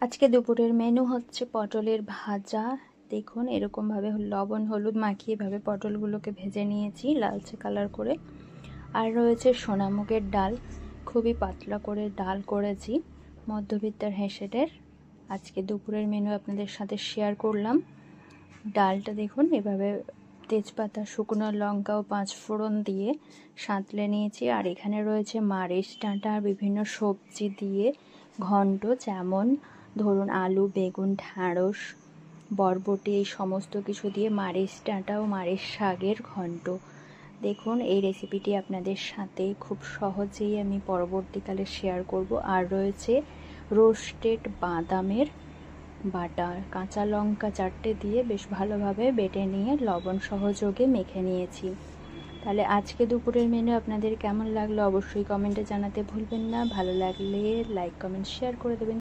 আজকে দুপুরের মেনু হচ্ছে পটলের ভাজা। দেখুন এরকমভাবে লবণ হলুদ মাখিয়ে এভাবে পটলগুলোকে ভেজে নিয়েছি লালচে কালার করে। আর রয়েছে সোনামুগের ডাল, খুবই পাতলা করে ডাল করেছি মধ্যবিত্তের হেসেলের। আজকে দুপুরের মেনু আপনাদের সাথে শেয়ার করলাম। ডালটা দেখুন এভাবে তেজপাতা, শুকনো লঙ্কা ও 5 ফোড়ন দিয়ে সাঁতলে নিয়েছি। আর এখানে রয়েছে মারিচ ডাঁটা আর বিভিন্ন সবজি দিয়ে ঘন্ট, যেমন ধরুন আলু, বেগুন, ঢ্যাঁড়স, বরবটি, এই সমস্ত কিছু দিয়ে মারিচ ডাঁটা ও মারিচ শাকের ঘন্ট। দেখুন এই রেসিপিটি আপনাদের সাথে খুব সহজেই আমি পরবর্তীকালে শেয়ার করব। আর রয়েছে রোস্টেড বাদামের বাটা, কাঁচা লঙ্কা 4টে দিয়ে বেশ ভালোভাবে বেটে নিয়ে লবণ সহযোগে মেখে নিয়েছি। তাহলে আজকে দুপুরের মেনু আপনাদের কেমন লাগলো অবশ্যই কমেন্টে জানাতে ভুলবেন না। ভালো লাগলে লাইক, কমেন্ট, শেয়ার করে দেবেন।